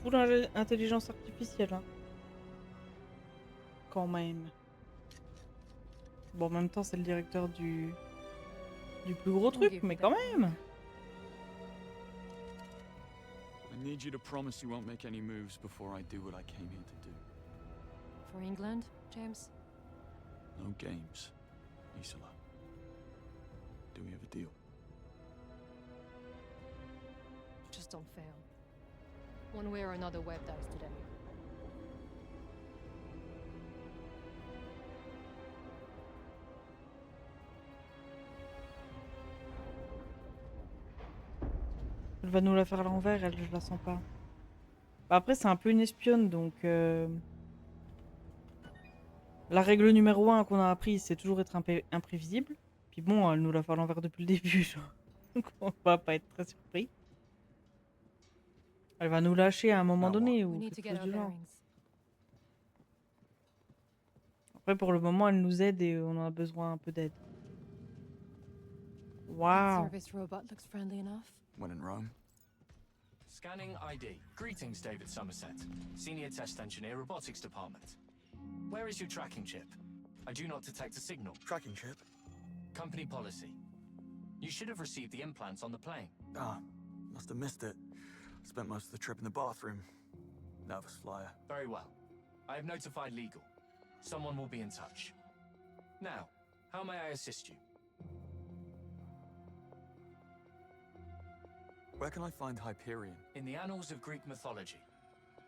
full intelligence artificielle, hein. Quand même. Bon, en même temps, c'est le directeur du plus gros truc, Give me mais that quand look. même. I need you to promise you won't make any moves before I do what I came here to do. For England, James? No games, Isola. Do we have a deal? Just don't fail. One way or another, Webb dies today. Elle va nous la faire à l'envers, elle, je la sens pas. Bah après, c'est un peu une espionne, donc... La règle numéro 1 qu'on a appris, c'est toujours être imprévisible. Puis bon, elle nous l'a fait à l'envers depuis le début, genre. Donc on va pas être très surpris. Elle va nous lâcher à un moment Now what? donné We ou need to quelque get chose our du genre. bearings. Après, pour le moment, elle nous aide et on en a besoin un peu d'aide. That Waouh! service robot looks friendly enough. When in Rome? Scanning ID. Greetings, David Somerset, Senior Test Engineer, Robotics Department. Where is your tracking chip? I do not detect a signal. Tracking chip? Company policy. You should have received the implants on the plane. Ah, must have missed it. Spent most of the trip in the bathroom. Nervous flyer. Very well. I have notified legal. Someone will be in touch. Now, how may I assist you? Where can I find Hyperion? In the annals of Greek mythology,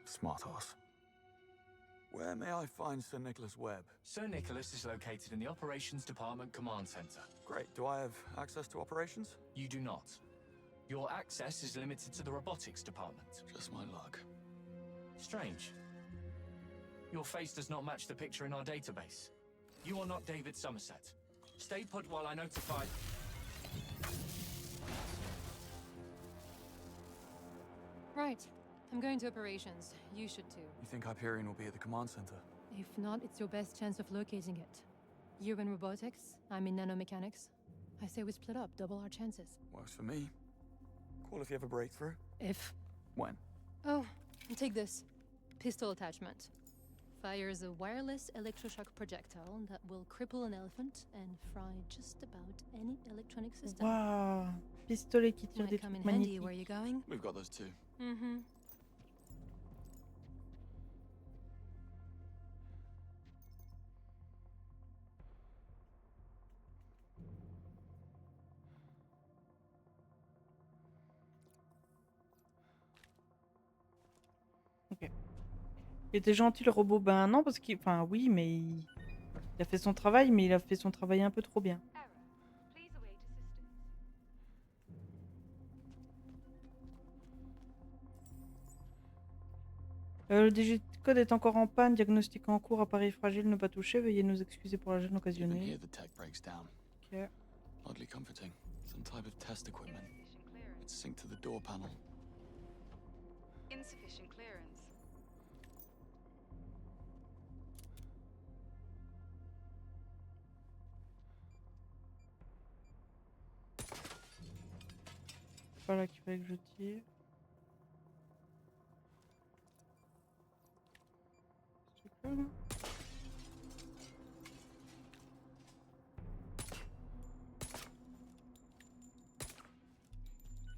Smart ass. Where may I find Sir Nicholas Webb? Sir Nicholas is located in the Operations Department Command Center. Great. Do I have access to operations? You do not. Your access is limited to the Robotics Department. Just my luck. Strange. Your face does not match the picture in our database. You are not David Somerset. Stay put while I notify... Right. I'm going to operations. You should too. You think Hyperion will be at the command center? If not, it's your best chance of locating it. You're in robotics, I'm in nanomechanics. I say we split up, double our chances. Works for me. Call if you have a breakthrough. If... When? Oh, take this. Pistol attachment. Fires a wireless electroshock projectile that will cripple an elephant and fry just about any electronic system. Waouh! Pistolet qui tire des Might come in trucs handy where magnétiques. you're going. We've got those too. Mm-hmm. Ok. Il était gentil le robot? Ben non, parce qu'il... Enfin oui, mais il a fait son travail, mais il a fait son travail un peu trop bien. Error. Please await assistance. Le digicode est encore en panne, diagnostic en cours, appareil fragile, ne pas toucher, veuillez nous excuser pour la gêne Even occasionnée. here the tech breaks down. Ok. Oddly comforting. Some type of test equipment. Insufficient clearance. It's synced to the door panel. Insufficient clearance. C'est pas là qu'il fallait que je tire. Ce truc-là, là.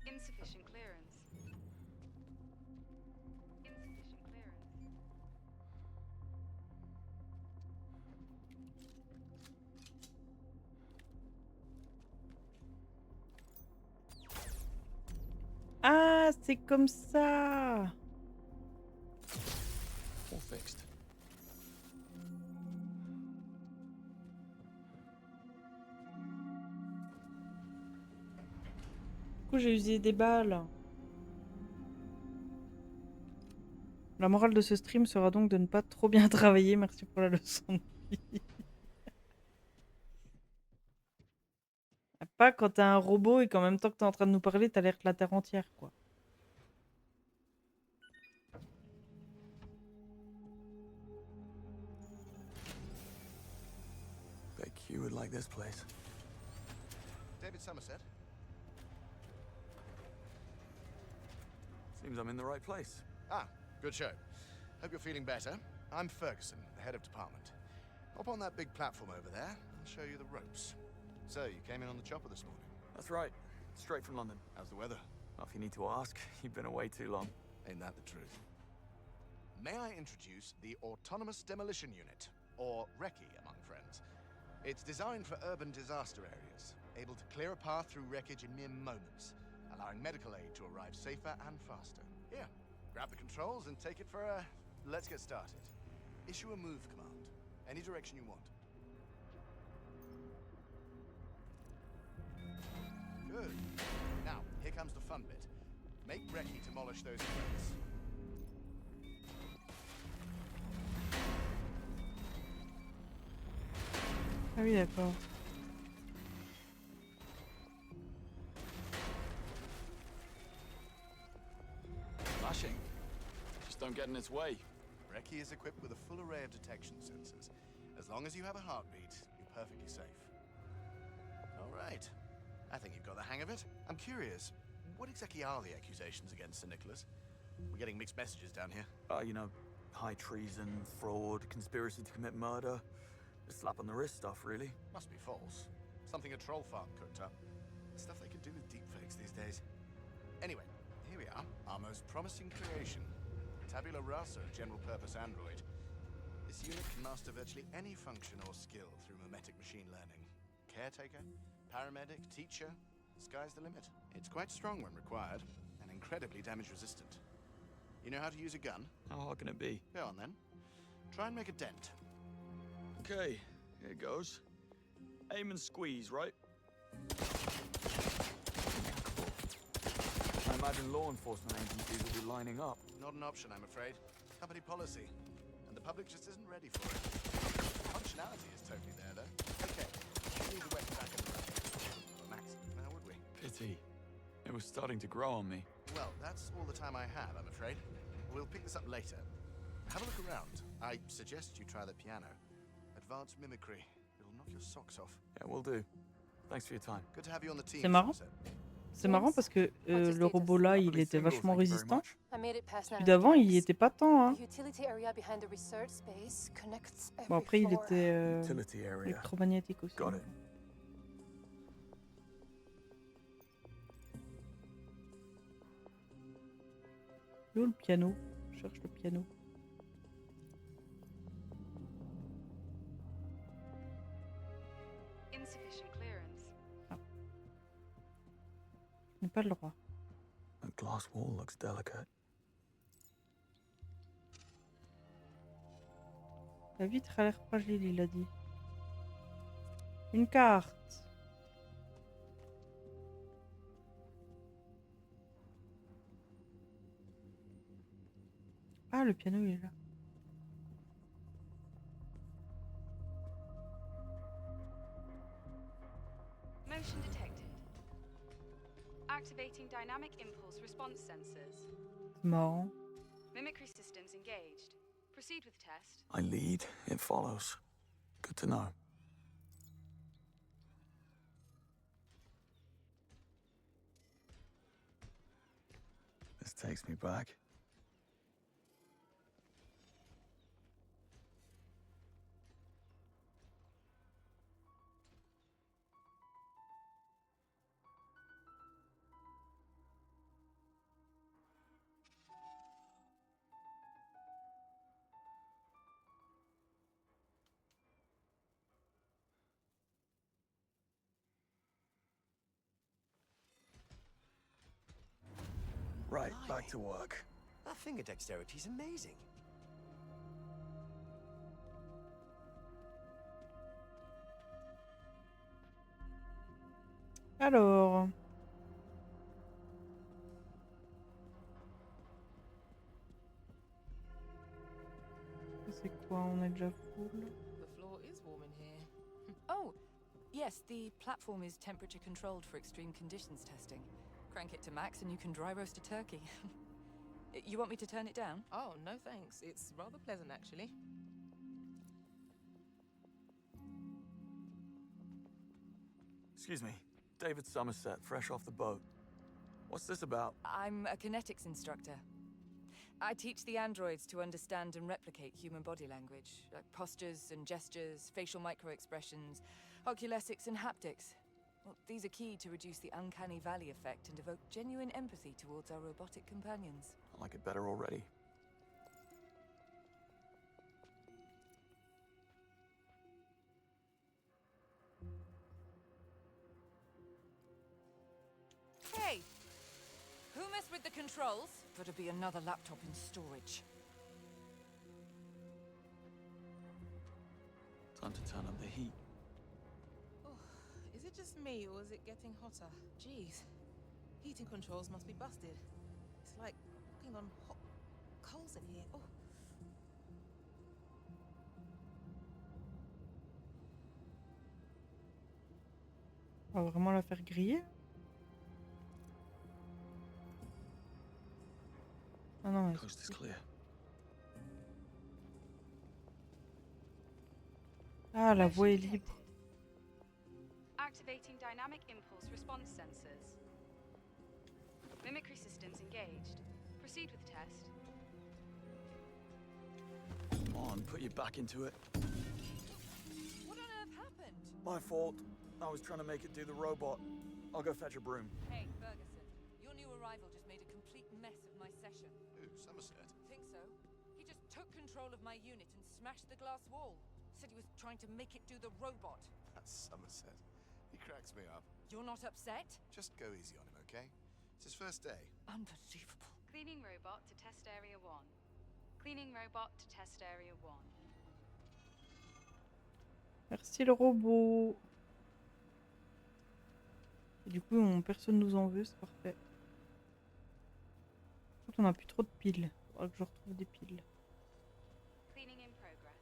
Insufficient clearance. Insufficient clearance. Ah, c'est comme ça! All fixed. Du coup, j'ai usé des balles. La morale de ce stream sera donc de ne pas trop bien travailler. Merci pour la leçon de vie. Pas quand t'as un robot et qu'en même temps que t'es en train de nous parler, t'as l'air que la Terre entière, quoi. Bet you would like this place. David Somerset? Seems I'm in the right place. Ah, Good show. Hope you're feeling better. I'm Ferguson, the head of department. Hop on that big platform over there. I'll show you the ropes. So, you came in on the chopper this morning. That's right. Straight from London. How's the weather? Well, if you need to ask, you've been away too long. Ain't that the truth? May I introduce the Autonomous Demolition Unit, or RECCE among friends. It's designed for urban disaster areas, able to clear a path through wreckage in mere moments, allowing medical aid to arrive safer and faster. Here, grab the controls and take it for a... Let's get started. Issue a move command. Any direction you want. Good. Now, here comes the fun bit. Make RECCE demolish those crates. Ah oui, d'accord. Smashing. Just don't get in its way. RECCE is equipped with a full array of detection sensors. As long as you have a heartbeat, you're perfectly safe. All right. I think you've got the hang of it. I'm curious, what exactly are the accusations against Sir Nicholas? We're getting mixed messages down here. You know, high treason, fraud, conspiracy to commit murder. Just slap on the wrist stuff, really. Must be false. Something a troll farm cooked up. Stuff they could do with deepfakes these days. Anyway, here we are. Our most promising creation. Tabula Rasa, general-purpose android. This unit can master virtually any function or skill through mimetic machine learning. Caretaker, paramedic, teacher, sky's the limit. It's quite strong when required, and incredibly damage-resistant. You know how to use a gun? How hard can it be? Go on then. Try and make a dent. Okay, here goes. Aim and squeeze, right? I imagine law enforcement agencies will be lining up. Not an option, I'm afraid. Company policy. And the public just isn't ready for it. Functionality is totally there, though. Okay, leave the weapon back in the room. Max, now would we? Pity. It was starting to grow on me. Well, that's all the time I have, I'm afraid. We'll pick this up later. Have a look around. I suggest you try the piano. Advanced mimicry. It'll knock your socks off. Yeah, we'll do. Thanks for your time. Good to have you on the team. C'est marrant. Somerset. C'est marrant parce que le robot là, il était vachement résistant. I made it past Celui d'avant, il était pas tant. Hein. The utility area behind the research space connects every Bon, après, il floor. était Utility area. électromagnétique aussi. Got it. Il est où le piano? Je cherche le piano. Insufficient clearance. Je n'ai pas le droit. That glass wall looks delicate. La vitre a l'air fragile, il a dit. Une carte. Ah, le piano, il est là. Motion detected. Activating dynamic impulse response sensors. C'est marrant. Mimicry systems engaged. Proceed with test. I lead, it follows. Good to know. This takes me back. Right, back to work. That finger dexterity's amazing. Alors. C'est quoi? On est déjà full. The floor is warm in here. Oh, yes, the platform is temperature controlled for extreme conditions testing. Crank it to max and you can dry roast a turkey. You want me to turn it down? Oh, no thanks. It's rather pleasant, actually. Excuse me, David Somerset, fresh off the boat. What's this about? I'm a kinetics instructor. I teach the androids to understand and replicate human body language, like postures and gestures, facial micro-expressions, oculesics and haptics. Well, these are key to reduce the uncanny valley effect and evoke genuine empathy towards our robotic companions. I like it better already. Hey! Who messed with the controls? Gotta be another laptop in storage. Time to turn up the heat. Oh, is it just me or is it getting hotter? Jeez. Heating controls must be busted. It's like cooking on hot coals in here. Oh. On va vraiment la faire griller? Ah non, mais Coast is clear. ah, la voie est libre. Activating dynamic impulse response sensors. Mimicry systems engaged. Proceed with test. Come on, put your back into it. What on earth happened? My fault. I was trying to make it do the robot. I'll go fetch a broom. Hey, Ferguson. Your new arrival just made a complete mess of my session. Ooh, Somerset. Think so? He just took control of my unit and smashed the glass wall. Said he was trying to make it do the robot. That's Somerset. He cracks me up. You're not upset? Just go easy on him, okay? It's his first day. Unbelievable. Cleaning robot to test area 1. Cleaning robot to test area 1. Merci le robot. Et du coup, personne nous en veut, c'est parfait. Par contre, on a plus trop de piles. Faudra que je retrouve des piles. Cleaning in progress.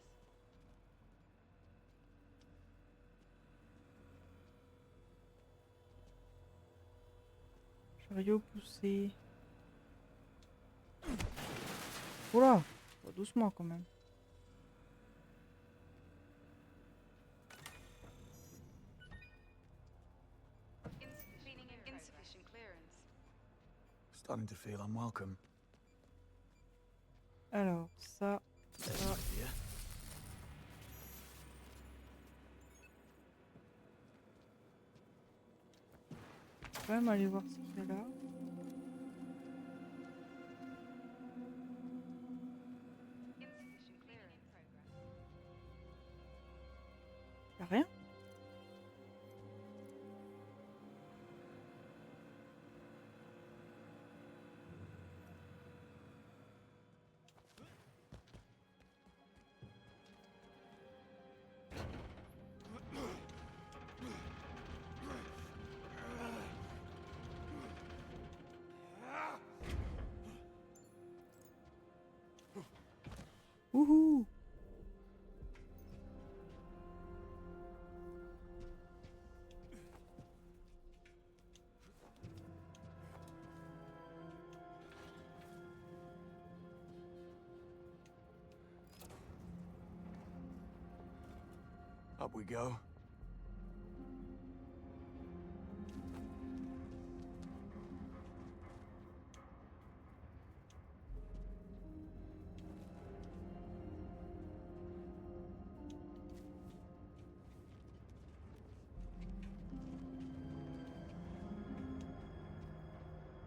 Chariot poussé. Oula, doucement quand même. Insufficient clearance. Starting to feel unwelcome. Alors, ça. Yeah. Je vais quand même aller voir ce qu'il y a là. Insufficient clearance. Y'a rien? Wouhou! Up we go.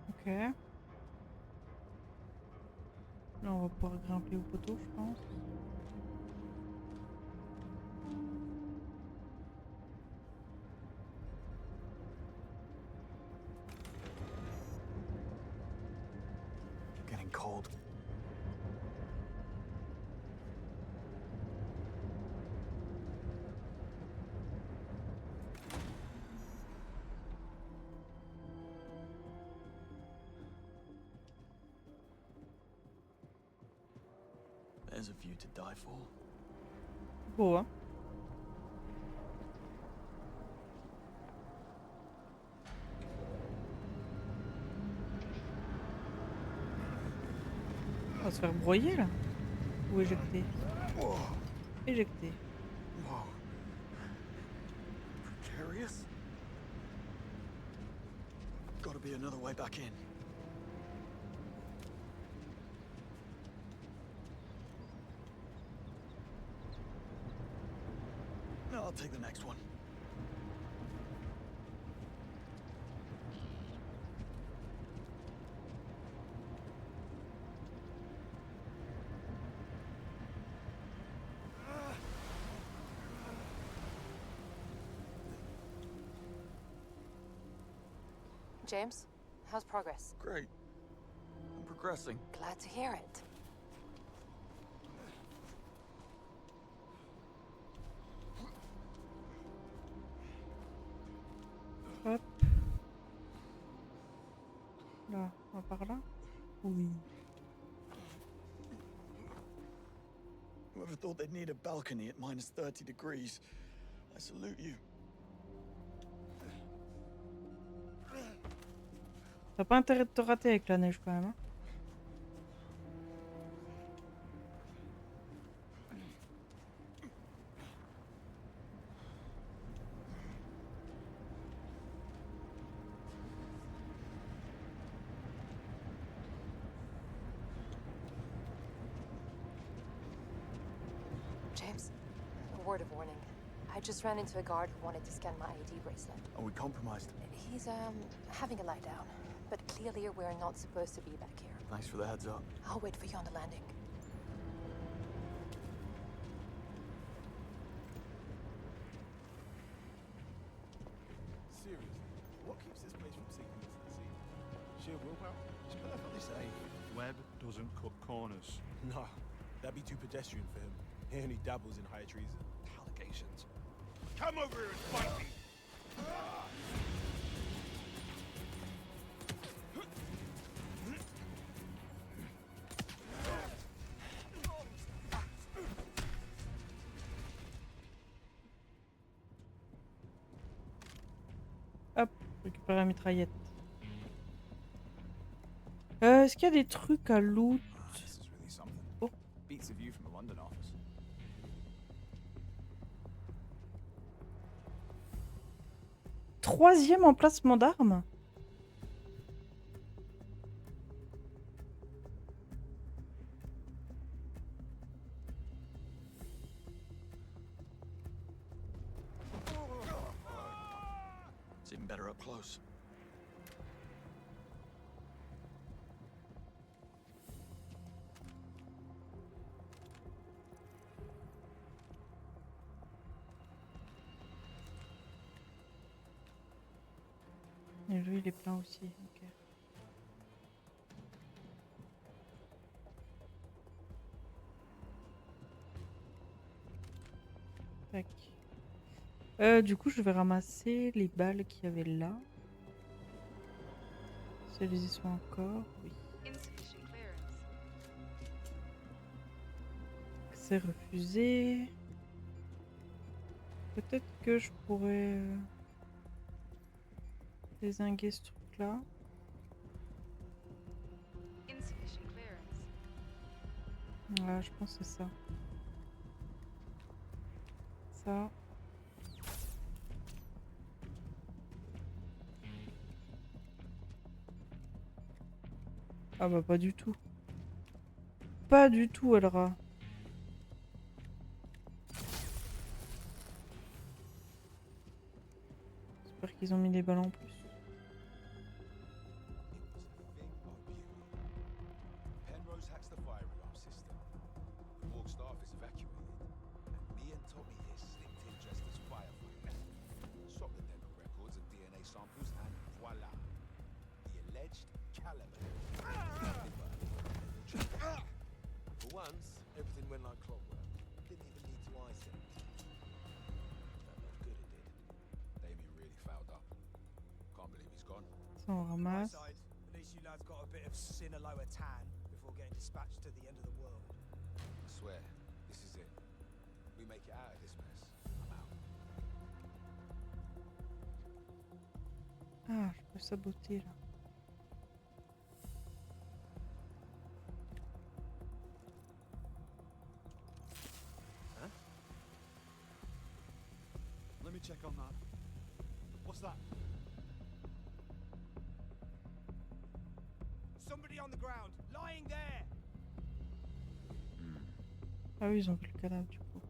Ok. Là, on va pouvoir grimper au poteau, je pense. Getting cold. There's a view to die for. Beau, hein? On va se faire broyer là. Ou éjecter. Whoa. Éjecter. Whoa. Precarious? Gotta be another way back in. take the next one. James, how's progress? Great. I'm progressing. Glad to hear it. Hop. Là, on va par là. Oui. Whoever thought they'd need a balcony at minus 30 degrees? I salute you. T'as pas intérêt de te rater avec la neige quand même. Hein. James, a word of warning. I just ran into a guard who wanted to scan my ID bracelet. Are we compromised? He's, having a lie down. But clearly we're not supposed to be back here. Thanks for the heads up. I'll wait for you on the landing. Seriously, what keeps this place from sinking into the sea? Sheer willpower? It's perfectly safe. Webb doesn't cut corners. No, that'd be too pedestrian for him. He only dabbles in high treason. Allegations. Come over here and fight me! Hop, récupérer la mitraillette. Est-ce qu'il y a des trucs à loot? This is really something. Oh. Beats the view from the London office. Troisième emplacement d'armes? It's even better up close. Et lui, il est plein aussi. Ok. Tac. Du coup, je vais ramasser les balles qu'il y avait là. Si elles y sont encore, oui. Insufficient clearance. C'est refusé. Peut-être que je pourrais dézinguer ce truc-là. Insufficient clearance. Ouais, je pense que c'est ça. Ça. Ah bah pas du tout. Pas du tout, Elra. J'espère qu'ils ont mis des balles en plus. Penrose hacks the fire alarm system. The Borg staff is evacuated. And me and Tommy here slipped in just as firefighter. Swap the demo records and DNA samples and voila. The alleged Caliban. For once, everything went like clockwork. Didn't even need to ice it. That looked good, it did. Damien really fouled up. Can't believe he's gone. Ça on ramasse. At least you lads got a bit of Sinaloa tan before getting dispatched to the end of the world. I swear, this is it. We make it out of this mess. I'm out. Ah, je peux saboter là. Let me check on that. What's that? Somebody on the ground, lying there. Ah oui, ils ont vu le cadavre du coup.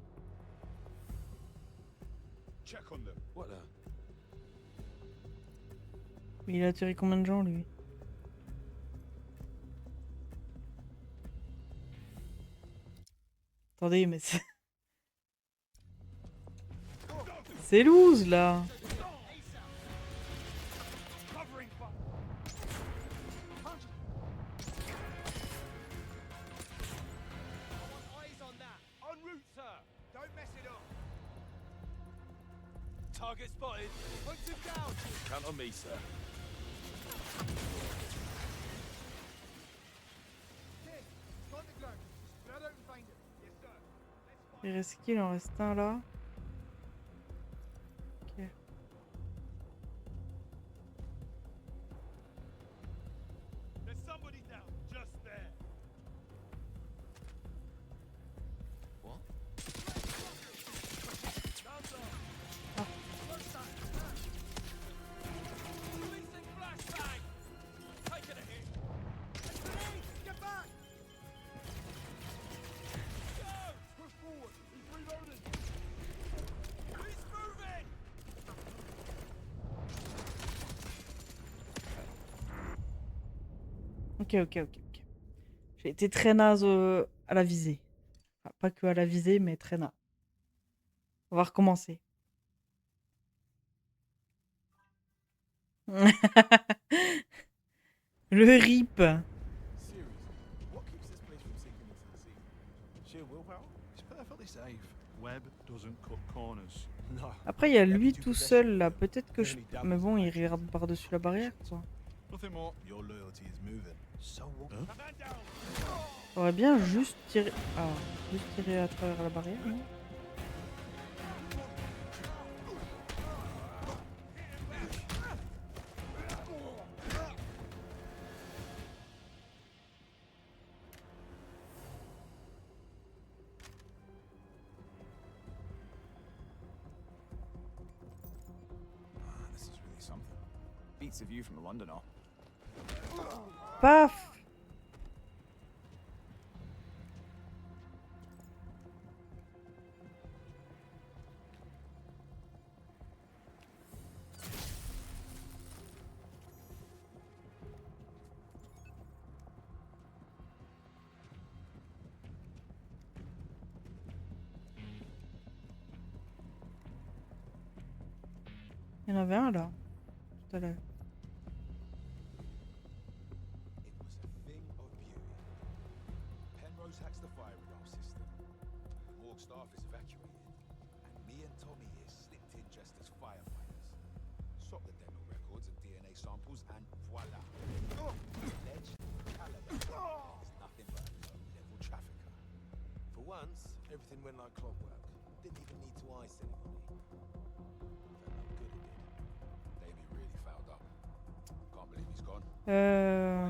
check on them. What the? Mais il a attiré combien de gens, lui? Attendez, mais c'est... C'est loose, là. Covering fire. Eyes on that. En route, sir. Don't mess it up. Target spotted. Hunt him down. Count on me, sir. Kid, find the gun. Spread out and find him. Yes, sir. Il reste qui? Il en reste un, là. Ok. There's somebody down just there. What? Releasing flashbang. Taking a hit. Get back. Go. Push forward. He's reloading. He's moving. Ok. J'ai été très naze à la visée. Enfin, pas que à la visée, mais très naze. On va recommencer. Le rip. Seriously, what keeps this place from sinking into the sea? Sheer willpower? It's perfectly safe. Webb doesn't cut corners. No. Après, il y a lui tout seul, là. Peut-être que je... Mais bon, il regarde par-dessus la barrière, quoi. Nothing more. Your loyalty is moving. So what? J'aurais bien juste tiré... Ah, juste tiré à travers la barrière, non? This is really something. Beats the view from the Londoner. Paf! Il y en avait un là, tout à l'heure. It was a thing of beauty. Penrose hacks the fire alarm system. The morgue staff is evacuated. And me and Tommy here slipped in just as firefighters. Swap the dental records and DNA samples and voila. Ledge Caliber is nothing but a low-level trafficker. For once, everything went like clockwork. Didn't even need to ice anybody. Felt like good it did. Davey really fouled up. Can't believe he's gone. My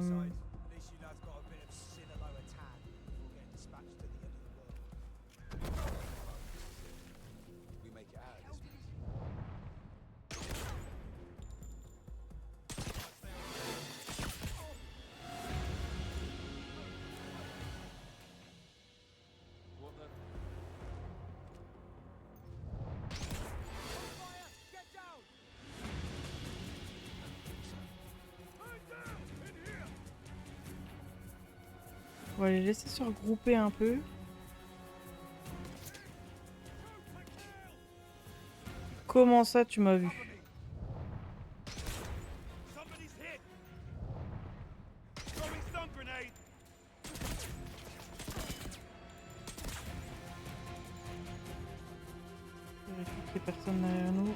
side. At least you lad's got a bit of Sinaloa tan before getting dispatched to the end of the world. We make it out of this. What the? Fire! Get down! On va les laisser se regrouper un peu. Comment ça, tu m'as vu? Somebody's hit. Throwing stun grenade. Vérifier qu'il n'y ait personne derrière nous.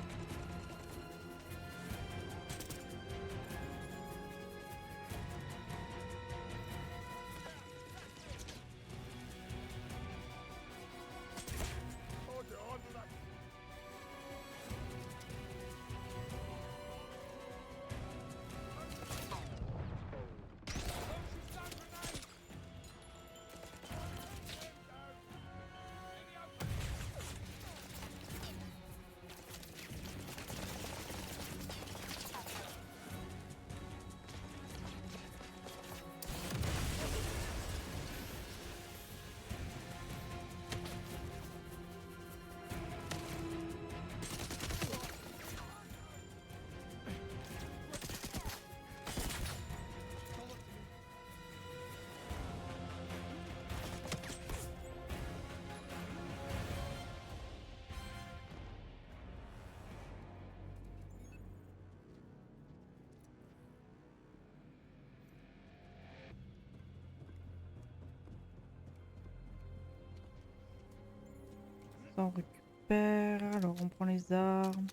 Ça, on récupère. Alors, on prend les armes.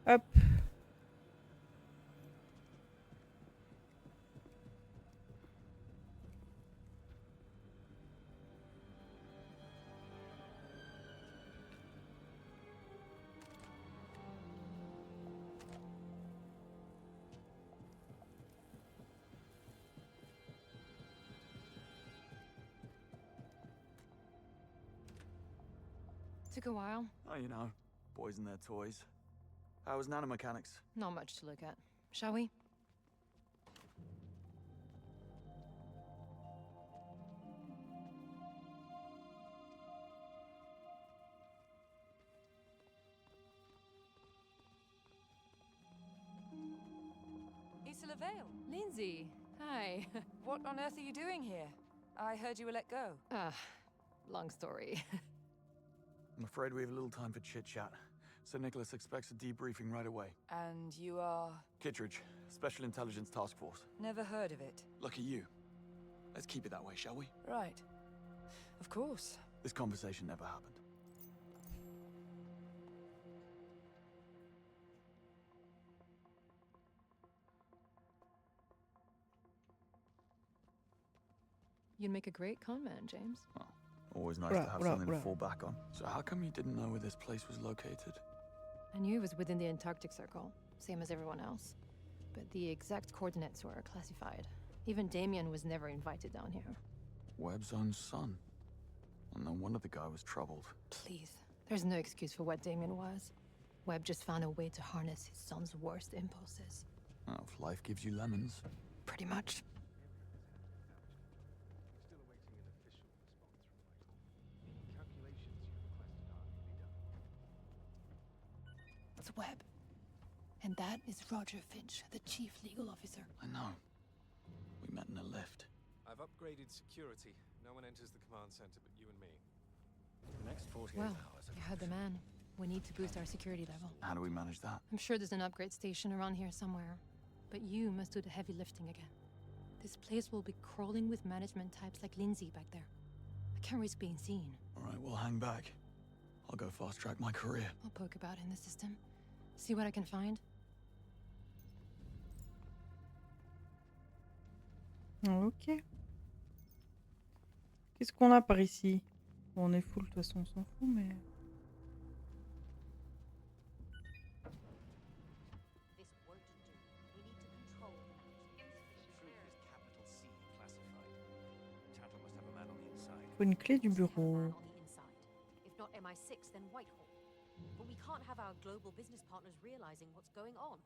Hop. Took a while. Oh, you know, boys and their toys. How was nanomechanics? Not much to look at. Shall we? Issa Vale. Lindsay, hi. What on earth are you doing here? I heard you were let go. Long story. I'm afraid we have a little time for chit-chat. Sir Nicholas expects a debriefing right away. And you are? Kittredge, Special Intelligence Task Force. Never heard of it. Lucky you. Let's keep it that way, shall we? Right. Of course. This conversation never happened. You'd make a great con man, James. Oh, always nice to have something to fall back on. So how come you didn't know where this place was located? I knew it was within the Antarctic Circle, same as everyone else. But the exact coordinates were classified. Even Damien was never invited down here. Webb's own son. And no wonder the guy was troubled. Please, there's no excuse for what Damien was. Webb just found a way to harness his son's worst impulses. Oh, if life gives you lemons. Pretty much. It's Webb. And that is Roger Finch, the chief legal officer. I know. We met in a lift. I've upgraded security. No one enters the command center but you and me. The next 48 Well, hours. you heard the man. We need to boost our security level. How do we manage that? I'm sure there's an upgrade station around here somewhere. But you must do the heavy lifting again. This place will be crawling with management types like Lindsay back there. I can't risk being seen. All right, we'll hang back. I'll go fast-track my career. I'll poke about in the system. See what I can find. Ok. Qu'est-ce qu'on a par ici? Bon, on est full, de toute façon, on s'en fout, mais... Faut une clé du bureau. If not MI6, then Whitehall. But we can't have our global business partners realizing what's going on.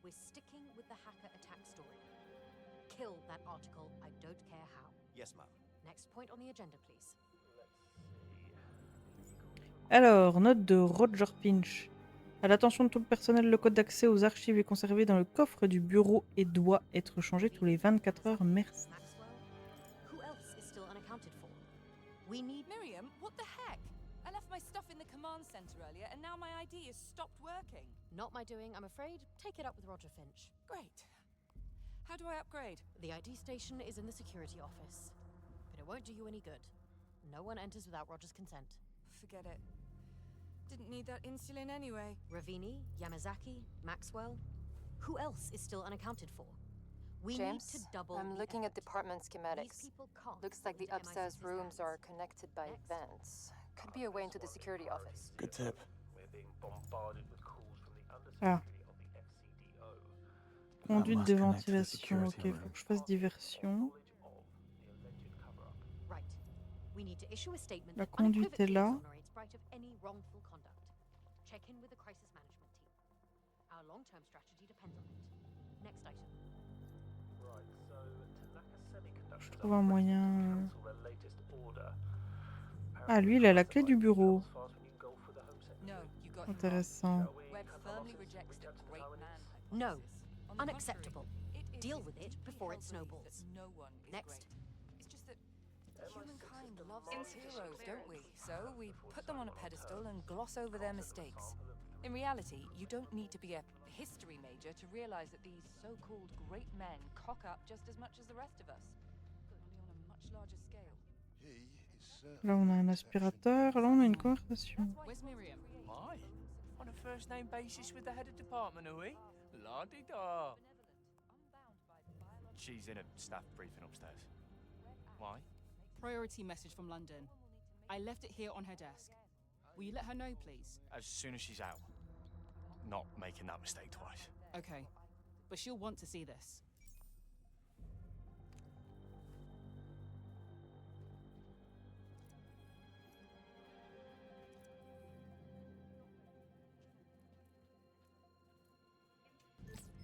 We're sticking with the hacker attack story. Kill that article, I don't care how. Yes, ma'am. Next point on the agenda, please. Alors, note de Roger Finch. À l'attention de tout le personnel, le code d'accès aux archives est conservé dans le coffre du bureau et doit être changé tous les 24 heures. Merci. Who else is still unaccounted for? We need Miriam, what the heck? I left my stuff in the command center earlier, and now my ID has stopped working. Not my doing, I'm afraid. Take it up with Roger Finch. Great. How do I upgrade? The ID station is in the security office. But it won't do you any good. No one enters without Roger's consent. Forget it. Didn't need that insulin anyway. Ravini, Yamazaki, Maxwell. Who else is still unaccounted for? We James, need to double I'm the looking at effort. department These schematics. people can't Looks like the go into upstairs MI6's rooms hands. are connected by vents. Could be a way into the security office. Good tip. We're being bombarded with calls from the Ah. undersecretary of the FCDO. Conduite must de connect to the ventilation. Ok, security faut room. que je fasse diversion. Right. We need to issue a statement La that conduite est unequivocally là. exonerates Bright of any wrongful conduct. Check in with the crisis management team. Our long-term strategy depends on it. Next item. Right, so Tanaka Semiconductor Je trouve un moyen... cancel their latest order. Ah, lui, il a la clé du bureau. No, you got Intéressant. Webb firmly rejects the great man No. hypothesis. On the Unacceptable. contrary, it is Deal with it deeply before it held belief snowballs. that no one is Next. great. It's just that Humankind loves its heroes, don't we? So we put them on a pedestal and gloss over their mistakes. In reality, you don't need to be a history major to realize that these so-called great men cock up just as much as the rest of us, only on a much larger scale. Là, on a un aspirateur. Là, on a une conversation. Where's Miriam? Hi. On a first name basis with the head of department, are we? La-di-da. She's in a staff briefing upstairs. Why? Priority message from London. I left it here on her desk. Will you let her know, please? As soon as she's out. Not making that mistake twice. Okay. But she'll want to see this.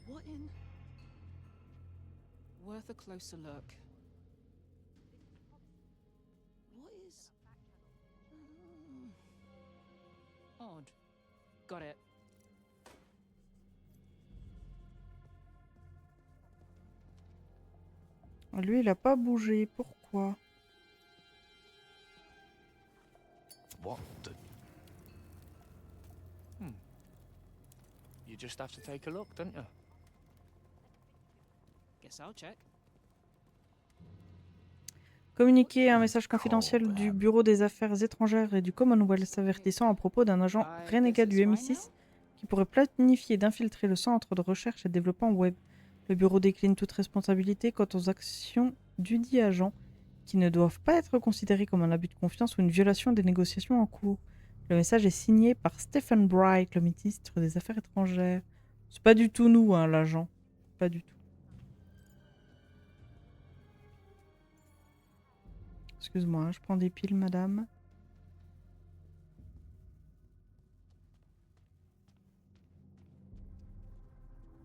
What in? Worth a closer look. What is... odd. Got it. Lui, il a pas bougé. Pourquoi? What the... You just have to take a look, don't you? Guess I'll check. Communiqué un message confidentiel du Bureau des Affaires étrangères et du Commonwealth avertissant à propos d'un agent renégat du MI6 qui pourrait planifier d'infiltrer le centre de recherche et développement web. Le bureau décline toute responsabilité quant aux actions dudit agent qui ne doivent pas être considérées comme un abus de confiance ou une violation des négociations en cours. Le message est signé par Stephen Bright, le ministre des Affaires étrangères. C'est pas du tout nous, hein, l'agent. Pas du tout. Excuse-moi, je prends des piles, madame.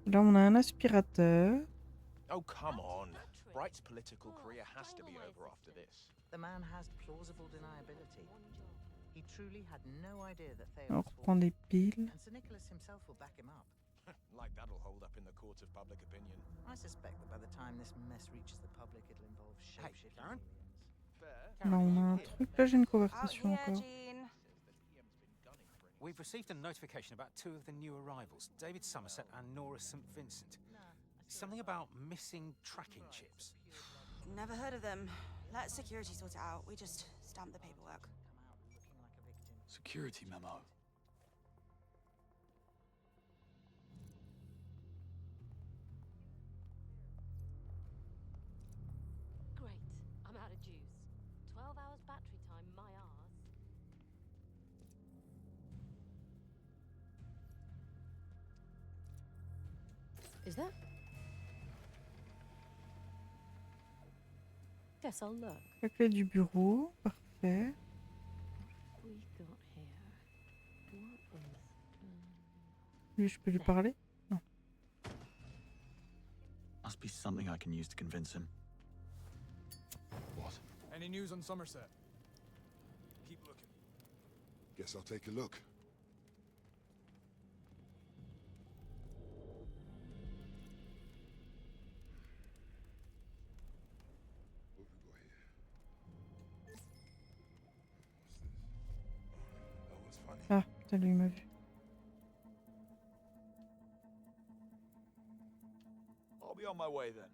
Là, on a un aspirateur. Oh, come on. Bright's political career has to be over after this. The man has plausible deniability. He truly had no idea that On Theos reprend des piles. and Sir Nicholas himself will back him up. Like that'll hold up in the court of public opinion. I suspect that by the time this mess reaches the public, it'll involve shapeshifting aliens. Là, on a un truc. Là, j'ai une conversation encore. We've received a notification about two of the new arrivals, David Somerset and Nora St. Vincent. Something about missing tracking chips. Never heard of them. Let security sort it out. We just stamp the paperwork. Security memo. Great. I'm out of juice. 12 hours battery time, my arse. Is that? Guess I'll look. La clé du bureau. Parfait. We got here. What is... Lui, je peux lui parler? Non. Must be something I can use to convince him. What? Any news on Somerset? Keep looking. Guess I'll take a look. What have we got here? What's this? That was funny. Ah, putain, lui, il m'a vu. I'll be on my way then.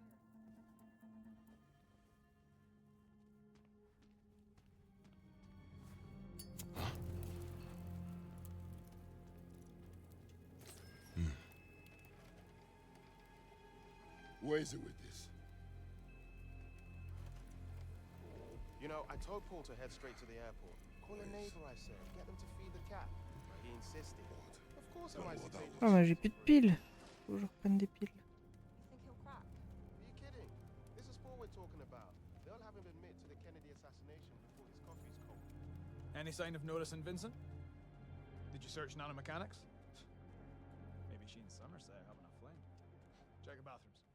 Where is it with this? You know, I told Paul to head straight to the airport. Call a neighbor, I said. Get them to feed the cat. He insisted. Of course I might say. Ah, bah, j'ai plus de piles. Faut que je reprenne des piles. Are you kidding? This is Paul we're talking about. They'll have him admit to the Kennedy assassination before his coffee's cold. Any sign of Nora St. Vincent? Did you search nanomechanics? Maybe she and Somerset are having a fling. Check the bathrooms.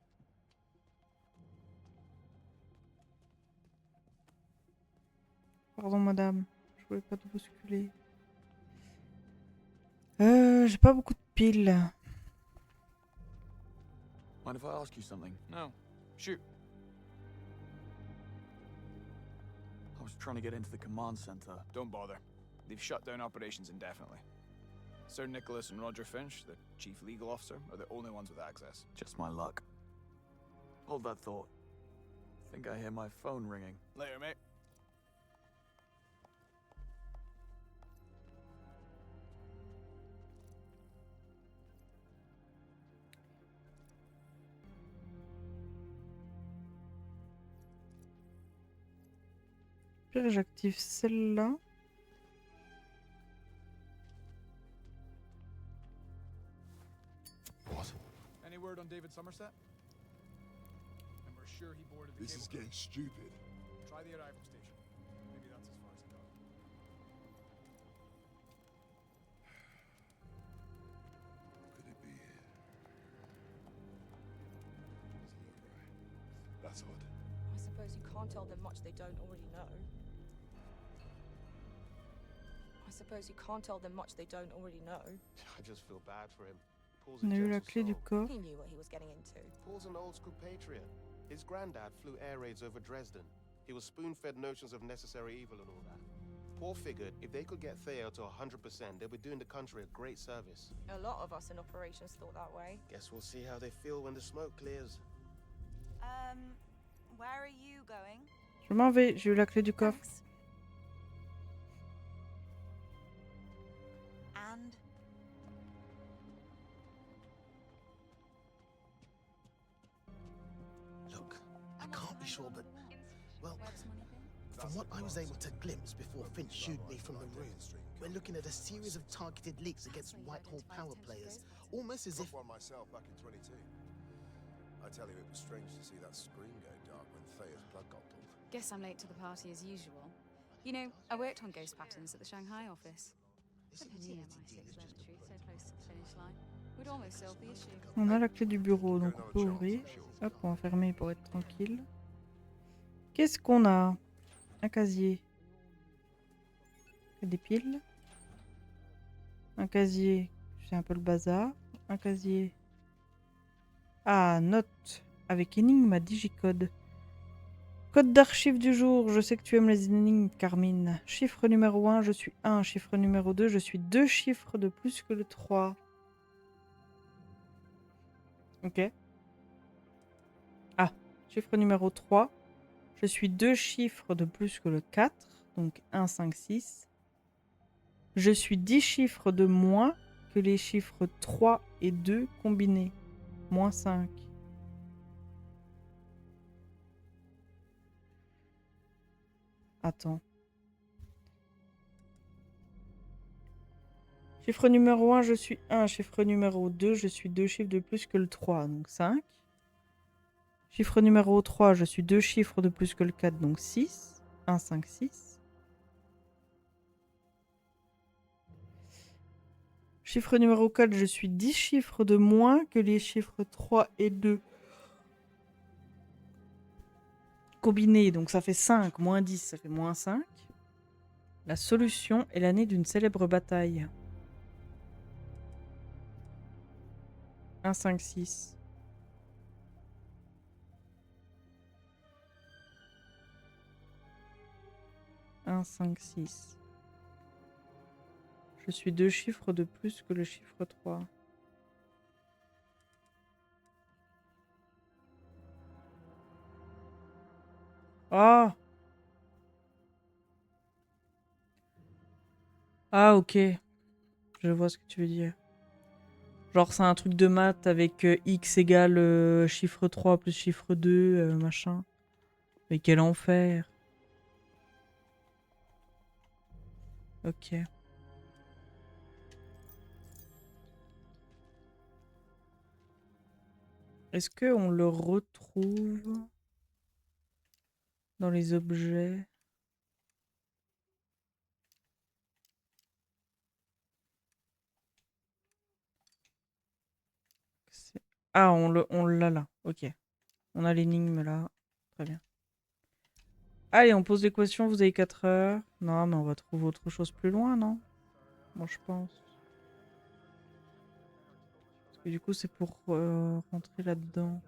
Pardon, madame. Je voulais pas te bousculer. J'ai pas beaucoup de piles. Mind if I ask you something? No. Shoot. I was trying to get into the command center. Don't bother. They've shut down operations indefinitely. Sir Nicholas and Roger Finch, the chief legal officer, are the only ones with access. Just my luck. Hold that thought. Think I hear my phone ringing. Later, mate. Puis j'active celle-là. What? Any word on David Somerset? And we're sure he boarded the This is cable getting stupid. car. Try the arrival station. Maybe that's as far as it got. Could it be here? That's odd. I suppose you can't tell them much they don't already know. I suppose you can't tell them much they don't already know. I just feel bad for him. Paul's On a eu la clé du corps. He knew what he was getting into. Paul's an old school patriot. His granddad flew air raids over Dresden. He was spoon-fed notions of necessary evil and all that. Paul figured if they could get Theo to 100%, they'd be doing the country a great service. A lot of us in operations thought that way. Guess we'll see how they feel when the smoke clears. Where are you going? Je m'en vais, j'ai eu la clé du coffre. And Look, I can't be sure, but well, from what I was able to glimpse before Finch shooed me from the room, we're looking at a series of targeted leaks against Whitehall power players, almost as if one myself back in 22. I tell you, it was strange to see that screen go dark when Thea's plug got pulled. Guess I'm late to the party as usual. You know, I worked on ghost patterns at the Shanghai office. Is A it pity near MI6 to dealers just entry so close to the finish line. Would almost solve the issue. On a la clé du bureau, donc on peut ouvrir. Hop, on va fermer pour être tranquille. Qu'est-ce qu'on a? Un casier. Des piles. Un casier, c'est un peu le bazar. Un casier. Ah, note. Avec énigme à digicode. Code d'archive du jour. Je sais que tu aimes les énigmes, Carmine. Chiffre numéro 1, je suis 1. Chiffre numéro 2, je suis 2 chiffres de plus que le 3. Ok. Ah, chiffre numéro 3. Je suis 2 chiffres de plus que le 4. Donc 1, 5, 6. Je suis 10 chiffres de moins que les chiffres 3 et 2 combinés. Moins 5. Attends. Chiffre numéro 1, je suis 1. Chiffre numéro 2, je suis 2 chiffres de plus que le 3, donc 5. Chiffre numéro 3, je suis 2 chiffres de plus que le 4, donc 6. 1, 5, 6. Chiffre numéro 4, je suis 10 chiffres de moins que les chiffres 3 et 2 combinés, donc ça fait 5, moins 10, ça fait moins 5. La solution est l'année d'une célèbre bataille. 1, 5, 6. Un, 5, 6. Je suis 2 chiffres de plus que le chiffre 3. Ah! Ah, ok. Je vois ce que tu veux dire. Genre, c'est un truc de maths avec x égale chiffre 3 plus chiffre 2, machin. Mais quel enfer. Ok. Est-ce qu'on le retrouve dans les objets? Ah, on l'a là. Ok. On a l'énigme là. Très bien. Allez, on pose l'équation. Vous avez 4 heures. Non, mais on va trouver autre chose plus loin, non? Moi, je pense. Parce que du coup, c'est pour rentrer là-dedans.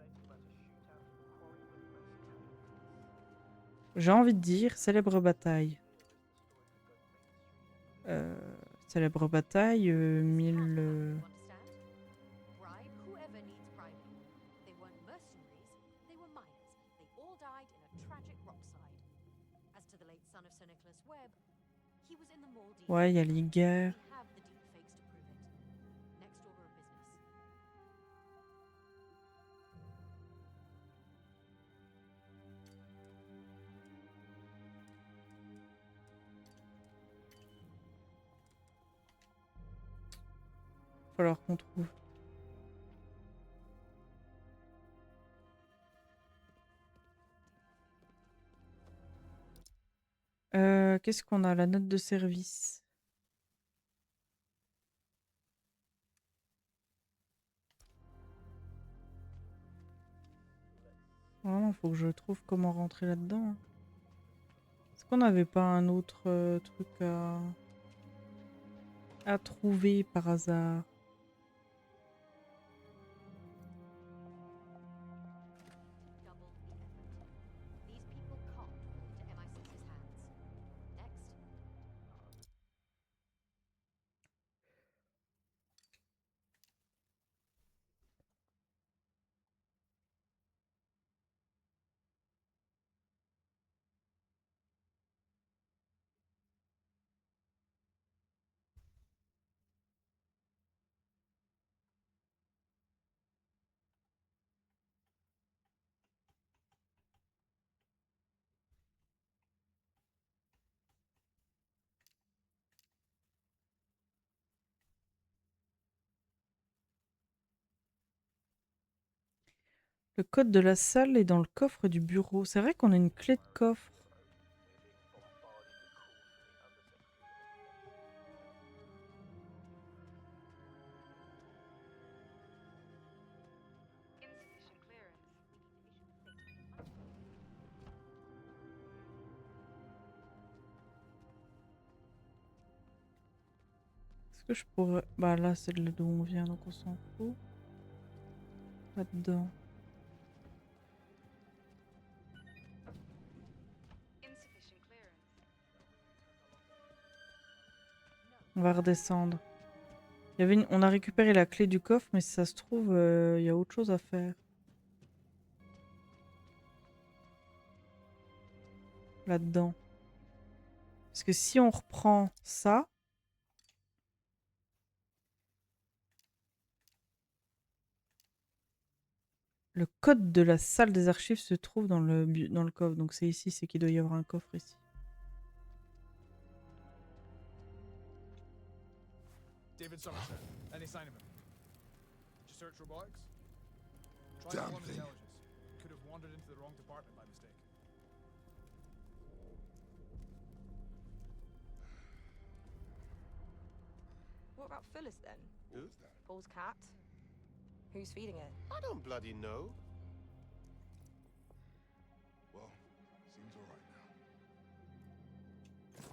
J'ai envie de dire célèbre bataille. Célèbre bataille 1000. Bribe whoever needs bribing. They weren't mercenaries, they were miners. They all died in a tragic rockslide. As to the late son of Sir Nicholas Webb, he was in the Maldives. Ouais, il y a les guerres. We have the deepfakes to prove it. Next order of business. Va falloir qu'on trouve. Qu'est-ce qu'on a? La note de service. Vraiment, faut que je trouve comment rentrer là-dedans, hein. Est-ce qu'on n'avait pas un autre truc à trouver par hasard? These people can't fall into MI6's hands. Next. Le code de la salle est dans le coffre du bureau. C'est vrai qu'on a une clé de coffre. Est-ce que je pourrais... Bah là, c'est de d'où on vient, donc on s'en fout. Là-dedans. On va redescendre. Il y avait on a récupéré la clé du coffre, mais si ça se trouve, il y a autre chose à faire. Là-dedans. Parce que si on reprend ça... Le code de la salle des archives se trouve dans le coffre. Donc c'est ici, c'est qu'il doit y avoir un coffre ici. David Somerset, any sign of him? Did you search robotics? Try Damn to thing. intelligence. Could have wandered into the wrong department by mistake. What about Phyllis then? Who? Paul's cat? Who's feeding it? I don't bloody know. Well, seems all right now.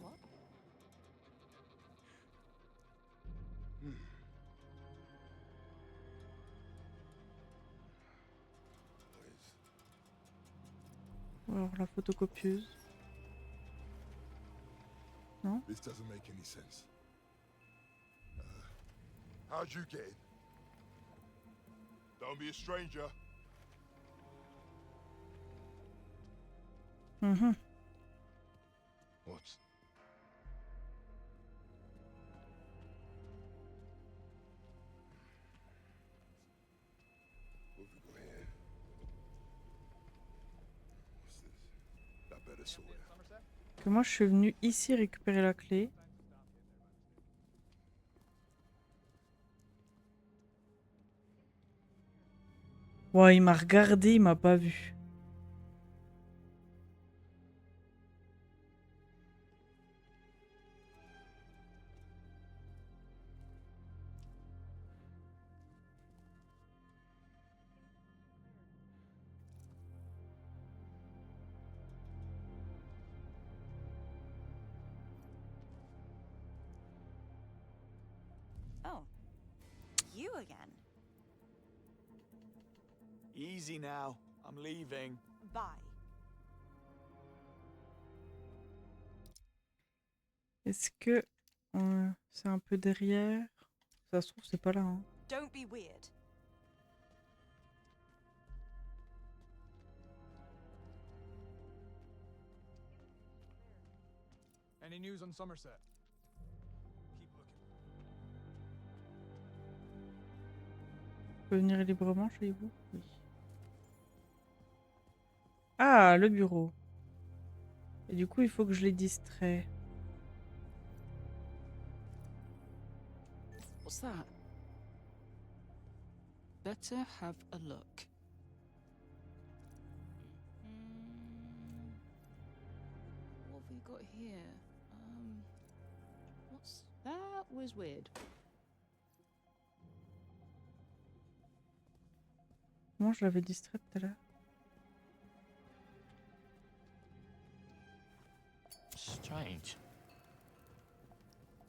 What? Alors la photocopieuse. Non? This doesn't make any sense. How'd you get in? Don't be a stranger. Mhm. What? What have we got here? What's this? That better sort it. Que moi je suis venu ici récupérer la clé. Ouais, il m'a regardé, il m'a pas vu. Oh. You again? Easy now. I'm leaving. Bye. Est-ce que c'est un peu derrière? Ça se trouve, c'est pas là. Hein. Don't be weird. Any news on Somerset? Keep looking. Je peux venir librement chez vous? Oui. Ah, le bureau. Et du coup, il faut que je les distrais. What's that? Better have a look. What have we got here? What's that? Was weird. Comment je l'avais distrait tout à l'heure? Strange.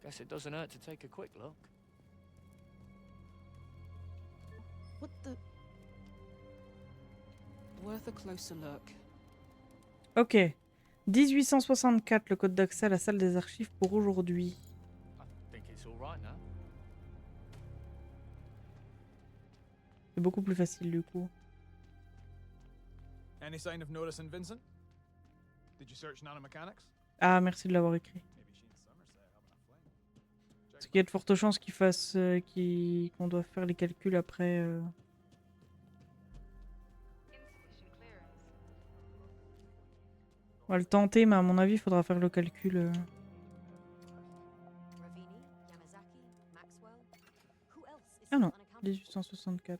Guess it doesn't hurt to take a quick look. What the? Worth a closer look. Ok. 1864, le code d'accès à la salle des archives pour aujourd'hui. I think it's all right now. C'est beaucoup plus facile du coup. Any sign of Norris and Vincent? Did you search nanomechanics? Ah, merci de l'avoir écrit. Parce qu'il y a de fortes chances qu'il fasse qu'on doit faire les calculs après. On va le tenter, mais à mon avis, il faudra faire le calcul. Ah non, 1864.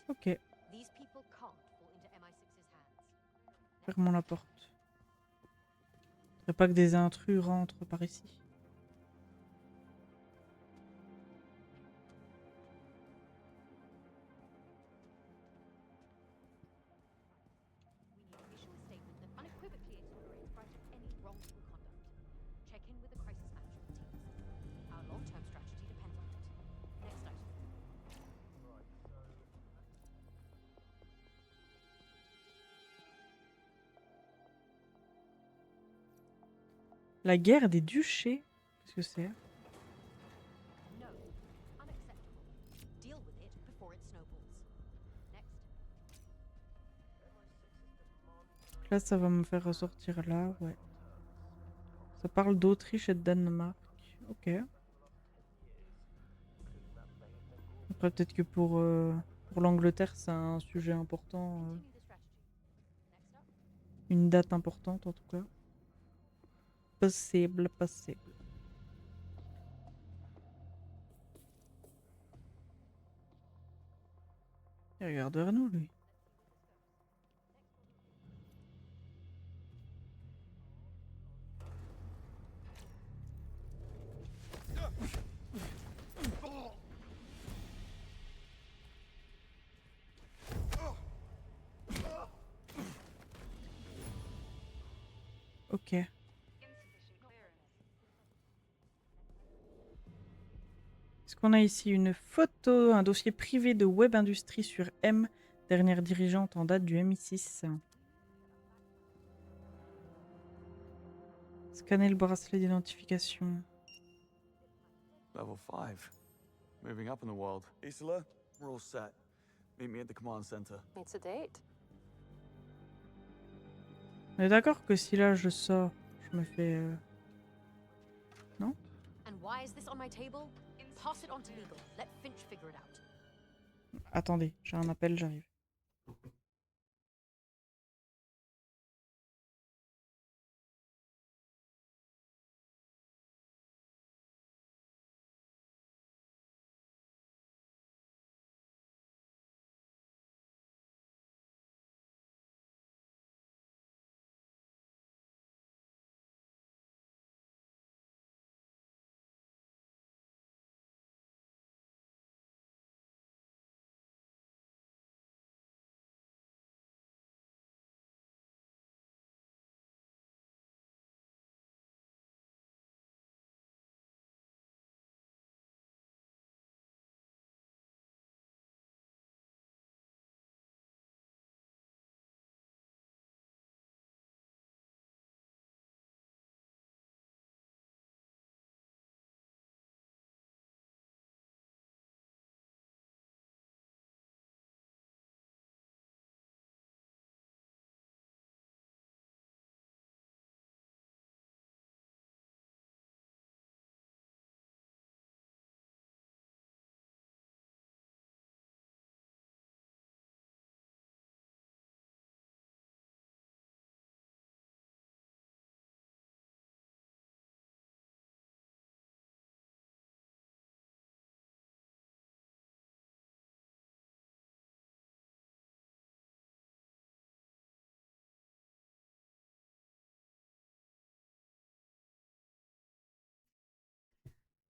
Ok. Fermons la porte. Faudrait pas que des intrus rentrent par ici. La guerre des duchés? Qu'est-ce que c'est? Là, ça va me faire ressortir là, ouais. Ça parle d'Autriche et de Danemark. Ok. Après, peut-être que pour l'Angleterre, c'est un sujet important. Une date importante, en tout cas. Possible, possible. Il regarde vers nous, lui. Ok. Est-ce qu'on a ici une photo, un dossier privé de Web Industries sur M, dernière dirigeante en date du MI6. Scanner le bracelet d'identification. Level 5. Moving up in the world. Isola, we're all set. Meet me at the command center. It's a date. On est d'accord que si là je sors, je me fais... Non? And why is this on my table? Pass it on to legal. Let Finch figure it out. Attendez, j'ai un appel, j'arrive.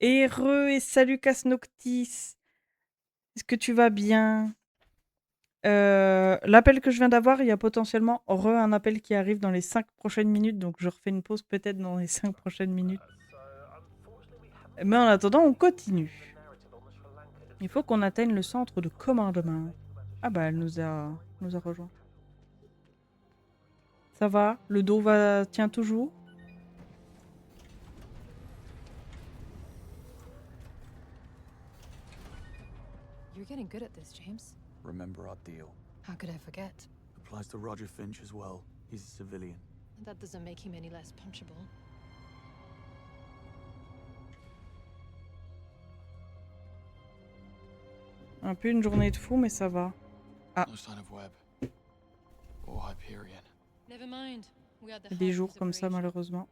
Et et salut Casnoctis. Est-ce que tu vas bien? L'appel que je viens d'avoir, il y a potentiellement un appel qui arrive dans les 5 prochaines minutes, donc je refais une pause peut-être dans les 5 prochaines minutes. Mais en attendant, on continue. Il faut qu'on atteigne le centre de commandement. Ah bah elle nous a rejoint. Ça va? Le dos tient toujours? You're getting good at this, James. Remember our deal. How could I forget? Applies to Roger Finch as well. He's a civilian. That doesn't make him any less punchable. Un peu une journée de fou, mais ça va. Ah. No sign of Webb. Or Hyperion. Never mind. We are the Il y a des heart jours of the comme ça, operation. malheureusement.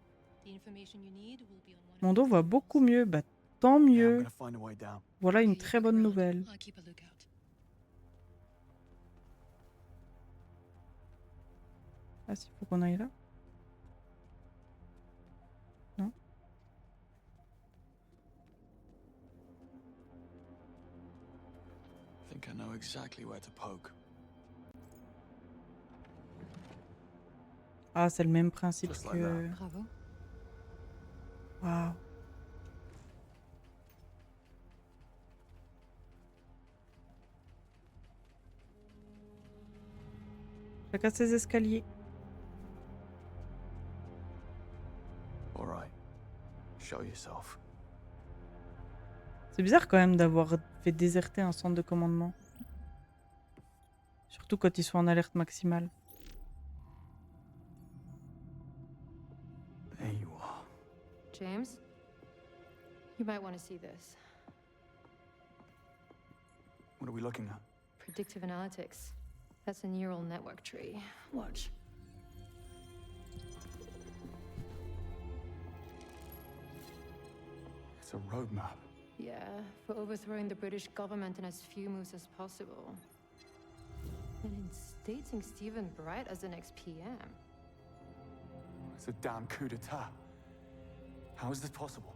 The information you need will be on one Mon dos va beaucoup mieux. Bah, tant I'm mieux. gonna find a way down. Voilà une très bonne nouvelle. I'll keep a lookout. Ah, s'il faut qu'on aille là. Non? I think I know exactly where to poke. Ah, c'est le même principe Just like que... Bravo. Waouh. Chacun ses escaliers. All right. Show yourself. C'est bizarre quand même d'avoir fait déserter un centre de commandement. Surtout quand ils sont en alerte maximale. There you are. James, you might want to see this. What are we looking at? Predictive analytics. That's a neural network tree. Watch. It's a roadmap. Yeah, for overthrowing the British government in as few moves as possible. And instating Stephen Bright as the next PM. It's a damn coup d'etat. How is this possible?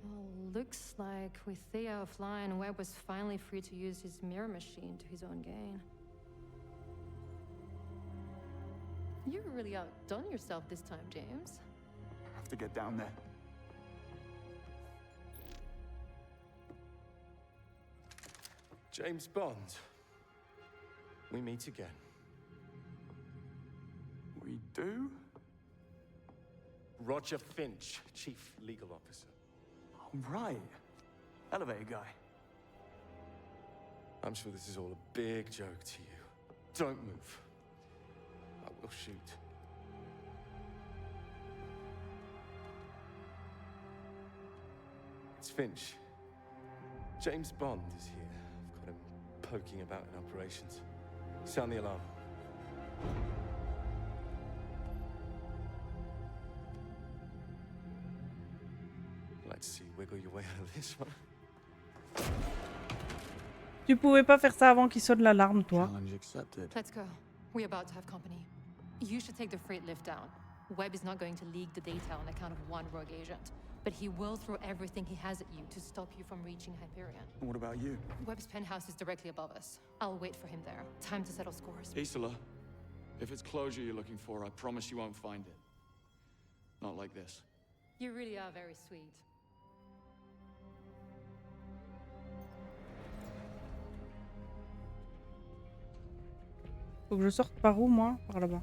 Well, looks like with Thea offline, Webb was finally free to use his mirror machine to his own gain. You really outdone yourself this time, James. I have to get down there. James Bond. We meet again. We do? Roger Finch, Chief Legal Officer. Oh, right. Elevator guy. I'm sure this is all a big joke to you. Don't move. I will shoot. It's Finch. James Bond is here. I've got him poking about in operations. Sound the alarm. Let's see you wiggle your way out of this one. Tu pouvais pas faire ça avant qu'il sonne l'alarme, toi. Challenge accepted. Let's go. We're about to have company. You should take the freight lift down. Webb is not going to leak the data on account of one rogue agent, but he will throw everything he has at you to stop you from reaching Hyperion. What about you? Webb's penthouse is directly above us. I'll wait for him there. Time to settle scores. Isola, if it's closure you're looking for, I promise you won't find it. Not like this. You really are very sweet. Faut que je sorte par où, moi? Par là-bas.